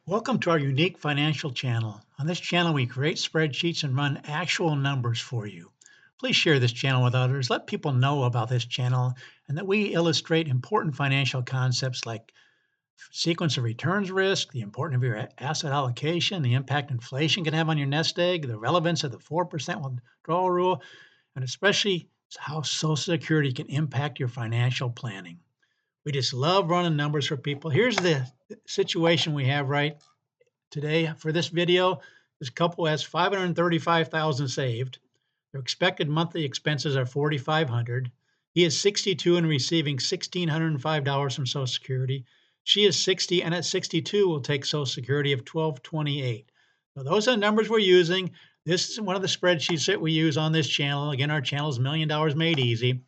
Welcome to our unique financial channel. On this channel, we create spreadsheets and run actual numbers for you. Please share this channel with others. Let people know about this channel and that we illustrate important financial concepts like sequence of returns risk, the importance of your asset allocation, the impact inflation can have on your nest egg, the relevance of the 4% withdrawal rule, and especially how Social Security can impact your financial planning. We just love running numbers for people. Here's the situation we have right today for this video. This couple has 535,000 saved. Their expected monthly expenses are 4,500. He is 62 and receiving $1,605 from Social Security. She is 60 and at 62 will take Social Security of 1228. So those are the numbers we're using. This is one of the spreadsheets that we use on this channel. Again, our channel is $1 Million Made Easy.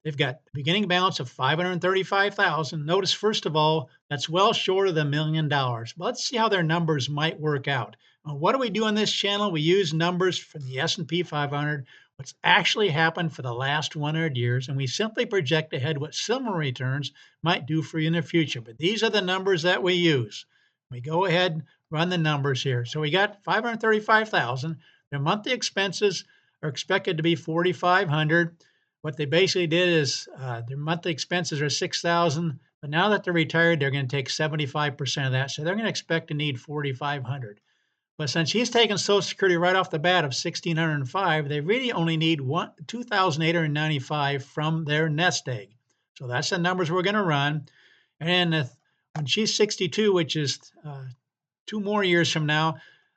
They've got the beginning balance of 535,000. Notice, first of all, that's well short of the $1 million. But let's see how their numbers might work out. What do we do on this channel? We use numbers from the S&P 500, what's actually happened for the last 100 years, and we simply project ahead what similar returns might do for you in the future. But these are the numbers that we use. We go ahead and run the numbers here. So we got 535,000. Their monthly expenses are expected to be 4,500. What they basically did is their monthly expenses are 6,000, but now that they're retired, they're going to take 75% of that. So they're going to expect to need 4,500. But since he's taking Social Security right off the bat of 1,605, they really only need 2,895 from their nest egg. So that's the numbers we're going to run. And then when she's 62, which is 2 more years from now,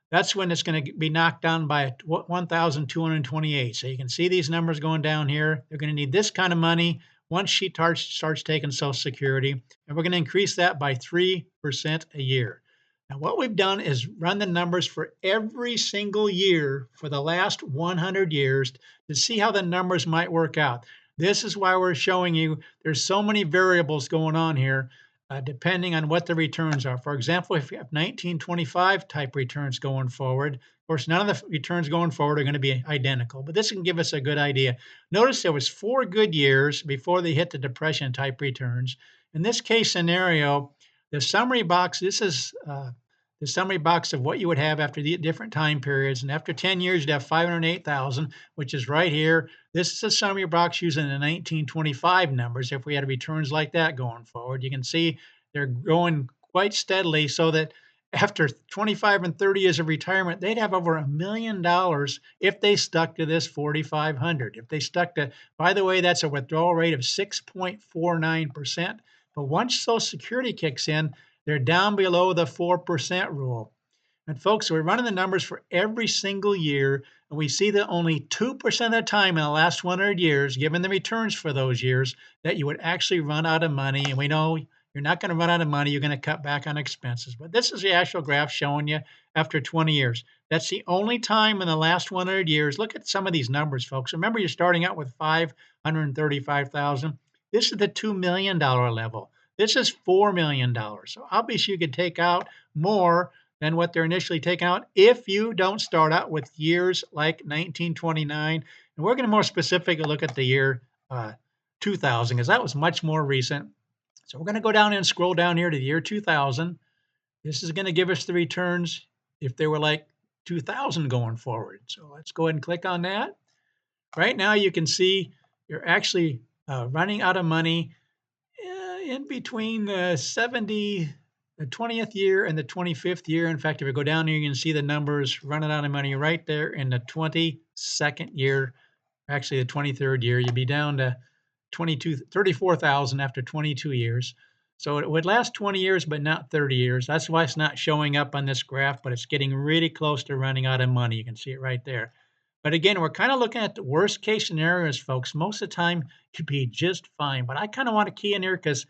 that's when it's going to be knocked down by 1,228. So you can see these numbers going down here. They're going to need this kind of money once she starts taking Social Security, and we're going to increase that by 3% a year. Now, what we've done is run the numbers for every single year for the last 100 years to see how the numbers might work out. This is why we're showing you there's so many variables going on here depending on what the returns are. For example, if you have 1925 type returns going forward, of course, none of the returns going forward are going to be identical, but this can give us a good idea. Notice there was 4 good years before they hit the depression type returns. In this case scenario, the summary box, this is the summary box of what you would have after the different time periods. And after 10 years, you'd have 508,000, which is right here. This is a summary box using the 1925 numbers. If we had returns like that going forward, you can see they're growing quite steadily so that after 25 and 30 years of retirement, they'd have over $1 million if they stuck to this 4,500. If they stuck to, by the way, that's a withdrawal rate of 6.49%. But once Social Security kicks in, they're down below the 4% rule. And folks, we're running the numbers for every single year, and we see that only 2% of the time in the last 100 years, given the returns for those years, that you would actually run out of money. And we know you're not going to run out of money. You're going to cut back on expenses. But this is the actual graph showing you after 20 years. That's the only time in the last 100 years. Look at some of these numbers, folks. Remember, you're starting out with 535,000. This is the $2 million level. This is $4 million. So obviously you could take out more than what they're initially taking out if you don't start out with years like 1929. And we're going to more specifically look at the year 2000 because that was much more recent. So we're going to go down and scroll down here to the year 2000. This is going to give us the returns if they were like 2000 going forward. So let's go ahead and click on that. Right now you can see you're actually running out of money in between the 20th year and the 25th year. In fact, if we go down here, you can see the numbers running out of money right there in the 22nd year, actually the 23rd year. You'd be down to 34,000 after 22 years. So it would last 20 years, but not 30 years. That's why it's not showing up on this graph, but it's getting really close to running out of money. You can see it right there. But again, we're kind of looking at the worst case scenarios, folks. Most of the time, you'd be just fine. But I kind of want to key in here because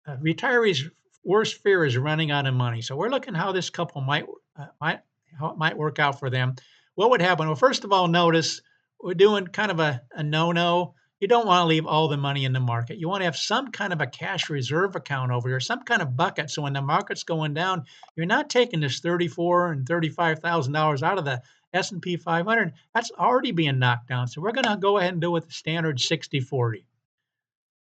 retirees' worst fear is running out of money. So we're looking how this couple how it might work out for them. What would happen? Well, first of all, notice we're doing kind of a no-no. You don't want to leave all the money in the market. You want to have some kind of a cash reserve account over here, some kind of bucket. So when the market's going down, you're not taking this $34,000 and $35,000 out of the S&P 500. That's already being knocked down. So we're going to go ahead and do it with the standard 60-40.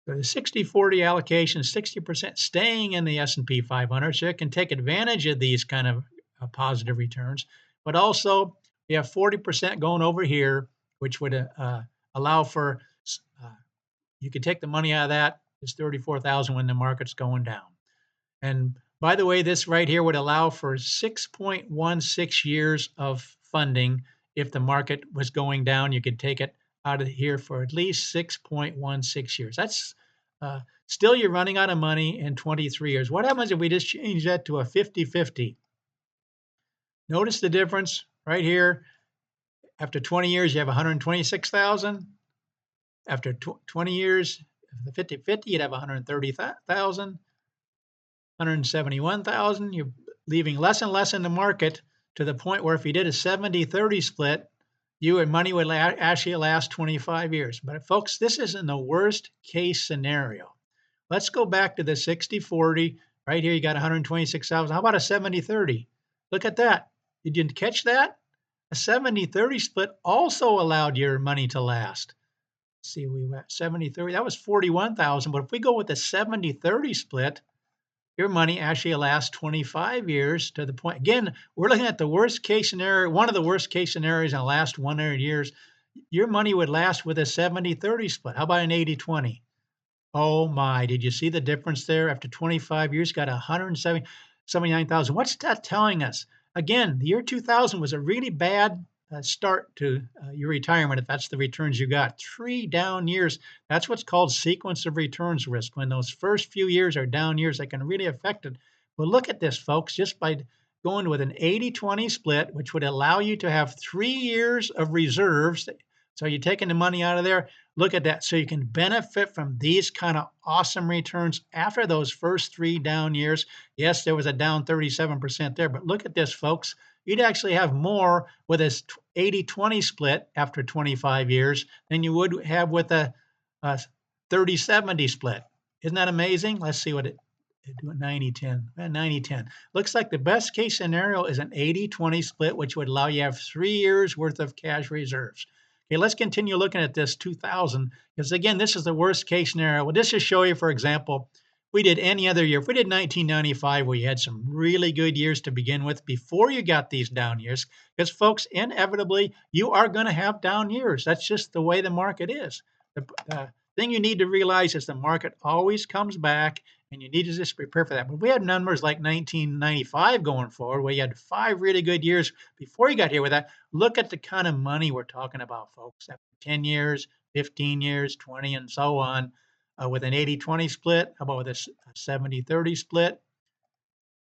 So the 60/40 allocation, 60% staying in the S&P 500, so it can take advantage of these kind of positive returns. But also, you have 40% going over here, which would allow for you could take the money out of that. It's 34,000 when the market's going down. And by the way, this right here would allow for 6.16 years of funding. If the market was going down, you could take it out of here for at least 6.16 years. That's still you're running out of money in 23 years. What happens if we just change that to a 50/50? Notice the difference right here. After 20 years, you have 126,000. After 20 years, the 50/50, you'd have 130,000. 171,000. You're leaving less and less in the market to the point where if you did a 70/30 split, you and money would actually last 25 years. But folks, this isn't the worst case scenario. Let's go back to the 60/40. Right here, you got 126,000. How about a 70/30? Look at that. Did you catch that? A 70/30 split also allowed your money to last. Let's see, we went 70/30. That was 41,000. But if we go with the 70/30 split, your money actually lasts 25 years to the point. Again, we're looking at the worst case scenario, one of the worst case scenarios in the last 100 years. Your money would last with a 70/30 split. How about an 80/20? Oh my, did you see the difference there? After 25 years, got 179,000. What's that telling us? Again, the year 2000 was a really bad start to your retirement if that's the returns you got. 3 down years. That's what's called sequence of returns risk. When those first few years are down years, that can really affect it. But look at this, folks, just by going with an 80/20 split, which would allow you to have 3 years of reserves. So you're taking the money out of there. Look at that. So you can benefit from these kind of awesome returns after those first 3 down years. Yes, there was a down 37% there, but look at this, folks. You'd actually have more with a 80/20 split after 25 years than you would have with a 30/70 split. Isn't that amazing? Let's see what it 90/10. 90/10. Looks like the best case scenario is an 80/20 split, which would allow you to have 3 years worth of cash reserves. Okay, let's continue looking at this 2000, because again, this is the worst case scenario. Well, just to show you, for example, we did any other year, if we did 1995, where you had some really good years to begin with before you got these down years, because folks, inevitably, you are going to have down years. That's just the way the market is. The thing you need to realize is the market always comes back, and you need to just prepare for that. But we had numbers like 1995 going forward, where you had 5 really good years before you got here with that. Look at the kind of money we're talking about, folks. After 10 years, 15 years, 20, and so on, with an 80/20 split. How about with a 70/30 split?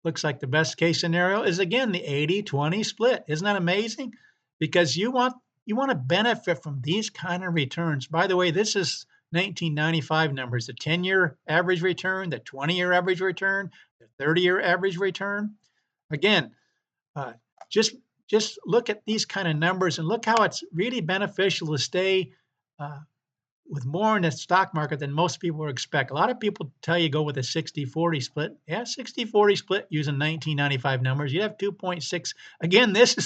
Looks like the best case scenario is again the 80/20 split. Isn't that amazing? Because you want to benefit from these kind of returns. By the way, this is 1995 numbers, the 10-year average return, the 20-year average return, the 30-year average return. Again, uh, just just look at these kind of numbers and look how it's really beneficial to stay with more in the stock market than most people would expect. A lot of people tell you go with a 60/40 split. Yeah, 60/40 split using 1995 numbers. You have 2.6. Again, this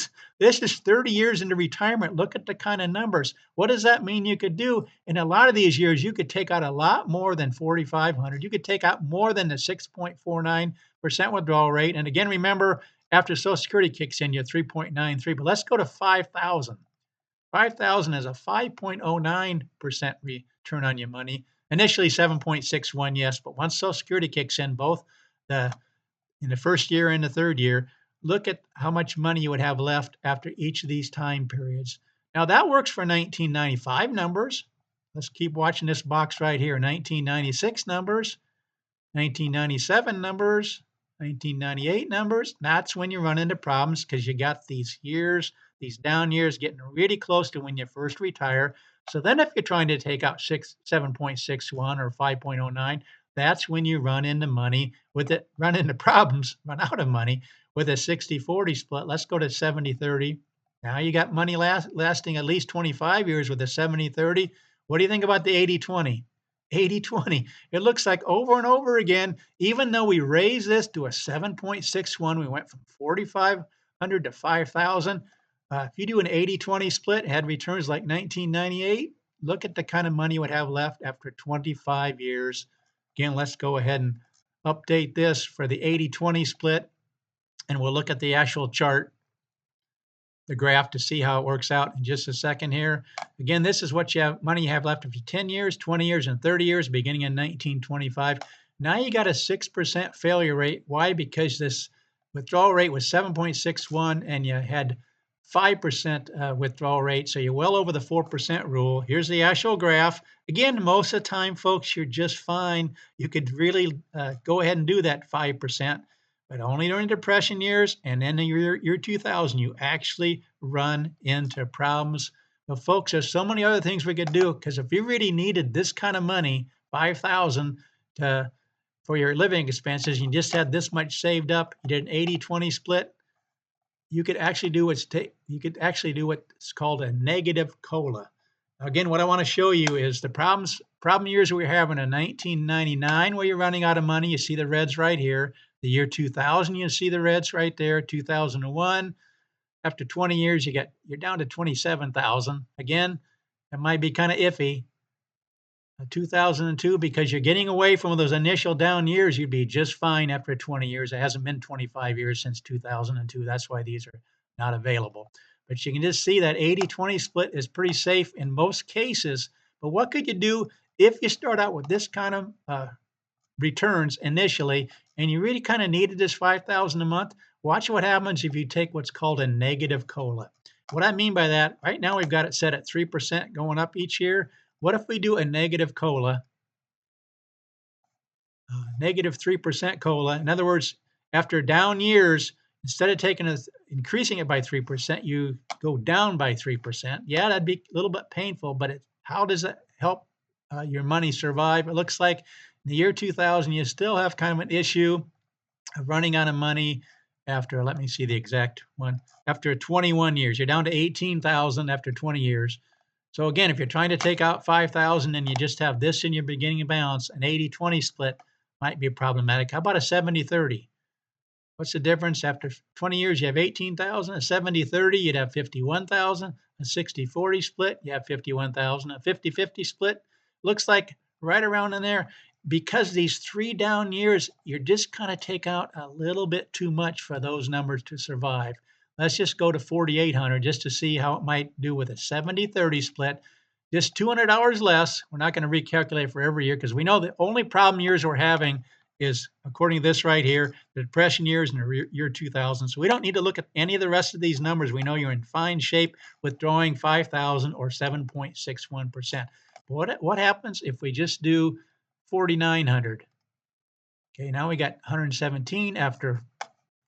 is 30 years into retirement. Look at the kind of numbers. What does that mean you could do? In a lot of these years, you could take out a lot more than 4,500. You could take out more than the 6.49% withdrawal rate. And again, remember, after Social Security kicks in, you're 3.93. But let's go to 5,000. 5,000 is a 5.09% return on your money. Initially 7.61, yes, but once Social Security kicks in, both the in the first year and the third year, look at how much money you would have left after each of these time periods. Now that works for 1995 numbers. Let's keep watching this box right here. 1996 numbers, 1997 numbers, 1998 numbers. That's when you run into problems because you got these years, these down years getting really close to when you first retire. So then if you're trying to take out 7.61 or 5.09, that's when you run into money with it, run into problems, run out of money with a 60/40 split. Let's go to 70/30. Now you got money lasting at least 25 years with a 70/30. What do you think about the 80/20? 80/20. It looks like over and over again, even though we raised this to a 7.61, we went from 4,500 to 5,000. If you do an 80/20 split, had returns like 1998, look at the kind of money you would have left after 25 years. Again, let's go ahead and update this for the 80-20 split, and we'll look at the actual chart, the graph, to see how it works out in just a second here. Again, this is what money you have left after 10 years, 20 years, and 30 years, beginning in 1925. Now you got a 6% failure rate. Why? Because this withdrawal rate was 7.61 and you had 5% withdrawal rate. So you're well over the 4% rule. Here's the actual graph. Again, most of the time, folks, you're just fine. You could really go ahead and do that 5%, but only during depression years, and then in year 2000, you actually run into problems. But folks, there's so many other things we could do, because if you really needed this kind of money, 5,000 to for your living expenses, you just had this much saved up, you did an 80-20 split, you could actually do what's called a negative COLA. Again, what I want to show you is the problem years we were having in 1999, where you're running out of money. You see the reds right here. The year 2000, you see the reds right there. 2001, after 20 years, you're down to 27,000. Again, it might be kind of iffy. 2002, because you're getting away from those initial down years, you'd be just fine after 20 years. It hasn't been 25 years since 2002. That's why these are not available. But you can just see that 80-20 split is pretty safe in most cases. But what could you do if you start out with this kind of returns initially, and you really kind of needed this 5,000 a month? Watch what happens if you take what's called a negative COLA. What I mean by that, right now we've got it set at 3% going up each year. What if we do a negative COLA, negative 3% COLA? In other words, after down years, instead of increasing it by 3%, you go down by 3%. Yeah, that'd be a little bit painful, but how does it help your money survive? It looks like in the year 2000, you still have kind of an issue of running out of money after, let me see the exact one, after 21 years. You're down to 18,000 after 20 years. So again, if you're trying to take out 5,000 and you just have this in your beginning balance, an 80-20 split might be problematic. How about a 70-30? What's the difference? After 20 years, you have 18,000. A 70-30, you'd have 51,000. A 60-40 split, you have 51,000. A 50-50 split, looks like right around in there. Because these 3 down years, you're just kind of take out a little bit too much for those numbers to survive. Let's just go to 4,800 just to see how it might do with a 70-30 split. Just $200 less. We're not going to recalculate for every year, because we know the only problem years we're having is, according to this right here, the depression years and the year 2000. So we don't need to look at any of the rest of these numbers. We know you're in fine shape withdrawing 5,000 or 7.61%. But what happens if we just do 4,900? Okay, now we got 117 after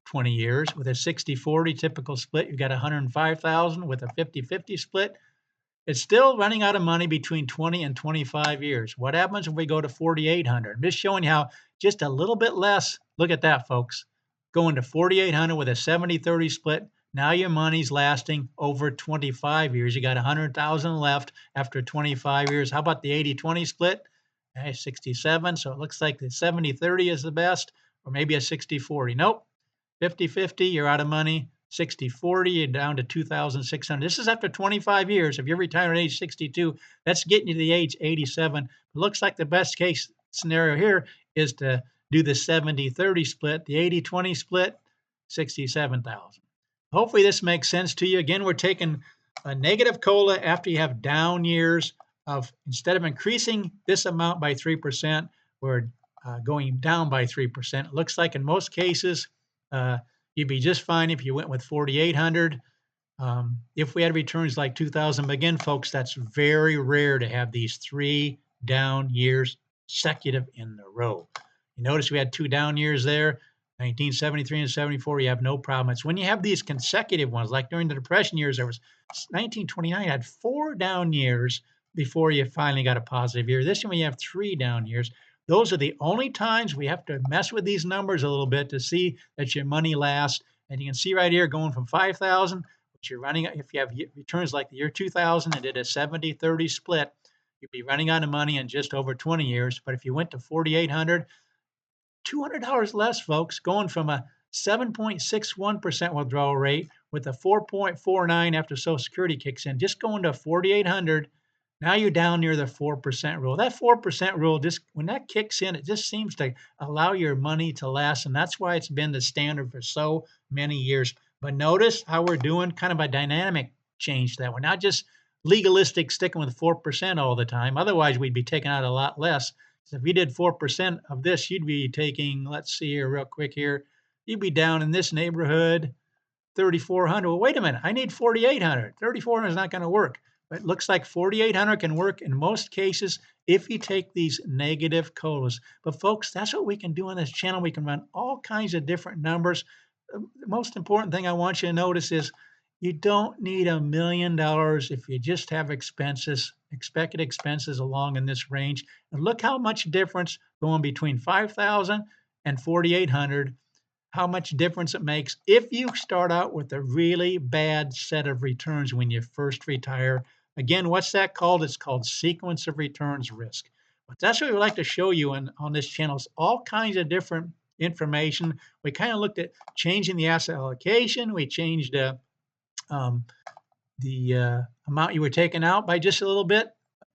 20 years. With a 60-40 typical split, you've got 105,000. With a 50-50 split, it's still running out of money between 20 and 25 years. What happens if we go to 4,800? I'm just showing you how just a little bit less. Look at that, folks. Going to 4,800 with a 70-30 split. Now your money's lasting over 25 years. You got 100,000 left after 25 years. How about the 80-20 split? 67. So it looks like the 70-30 is the best, or maybe a 60-40. Nope. 50-50, you're out of money. 60-40, you're down to 2,600. This is after 25 years. If you're retired at age 62, that's getting you to the age 87. It looks like the best case scenario here is to do the 70-30 split, the 80-20 split, 67,000. Hopefully this makes sense to you. Again, we're taking a negative COLA after you have down years of, instead of increasing this amount by 3%, we're going down by 3%. It looks like in most cases, you'd be just fine if you went with 4,800. If we had returns like 2000, but again, folks, that's very rare to have these 3 down years consecutive in a row. You notice we had 2 down years there, 1973 and 74. You have no problem. It's when you have these consecutive ones, like during the Depression years, there was 1929 had 4 down years before you finally got a positive year. This one, you have 3 down years. Those are the only times we have to mess with these numbers a little bit to see that your money lasts. And you can see right here, going from 5,000, which you're running, if you have returns like the year 2000 and did a 70-30 split, you'd be running out of money in just over 20 years. But if you went to 4,800, $200 less, folks, going from a 7.61% withdrawal rate with a 4.49 after Social Security kicks in, just going to 4,800. Now you're down near the 4% rule. That 4% rule, just when that kicks in, it just seems to allow your money to last. And that's why it's been the standard for so many years. But notice how we're doing kind of a dynamic change that we're not just legalistic sticking with 4% all the time. Otherwise, we'd be taking out a lot less. So if you did 4% of this, you'd be taking, let's see here, real quick here, you'd be down in this neighborhood 3,400. Well, wait a minute. I need 4,800. 3,400 is not going to work. But it looks like 4,800 can work in most cases if you take these negative colas. But folks, that's what we can do on this channel. We can run all kinds of different numbers. The most important thing I want you to notice is you don't need $1 million if you just have expenses, expected expenses along in this range. And look how much difference going between 5,000 and 4,800, how much difference it makes if you start out with a really bad set of returns when you first retire. Again, what's that called? It's called sequence of returns risk. But that's what we like to show you on this channel is all kinds of different information. We kind of looked at changing the asset allocation. We changed um, the amount you were taking out by just a little bit,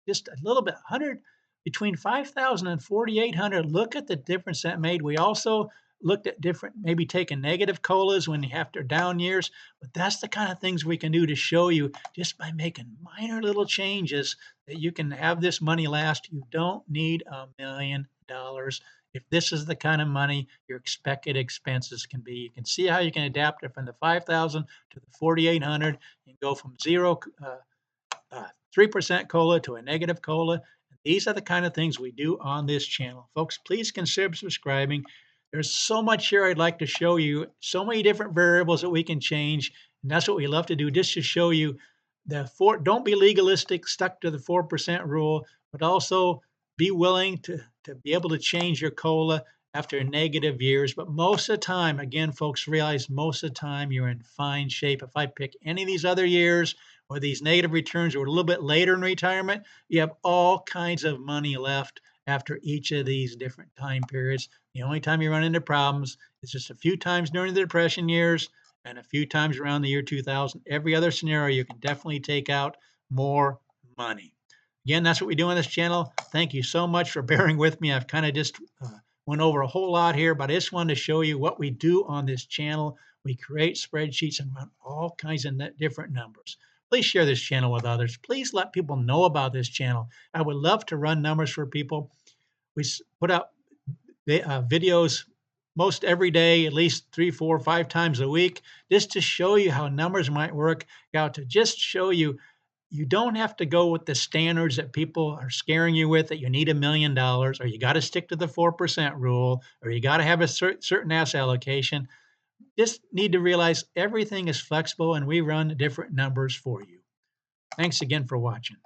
100 between 5,000 and 4,800. Look at the difference that made. We also looked at different, maybe taking negative colas when you have to down years, but that's the kind of things we can do to show you just by making minor little changes that you can have this money last. You don't need $1 million. If this is the kind of money your expected expenses can be, you can see how you can adapt it from the 5,000 to the 4,800. You can go from zero 3% COLA to a negative COLA. These are the kind of things we do on this channel. Folks, please consider subscribing. There's so much here I'd like to show you, so many different variables that we can change. And that's what we love to do, just to show you don't be legalistic, stuck to the 4% rule, but also be willing to be able to change your COLA after negative years. But most of the time, again, folks, realize most of the time you're in fine shape. If I pick any of these other years, or these negative returns are a little bit later in retirement, you have all kinds of money left after each of these different time periods. The only time you run into problems is just a few times during the Depression years and a few times around the year 2000. Every other scenario, you can definitely take out more money. Again, that's what we do on this channel. Thank you so much for bearing with me. I've kind of just went over a whole lot here, but I just wanted to show you what we do on this channel. We create spreadsheets and run all kinds of different numbers. Please share this channel with others. Please let people know about this channel. I would love to run numbers for people. We put out videos most every day, at least 3, 4, 5 times a week, just to show you how numbers might work out, to just show you you don't have to go with the standards that people are scaring you with, that you need $1 million, or you got to stick to the 4% rule, or you got to have a certain asset allocation. Just need to realize everything is flexible and we run different numbers for you. Thanks again for watching.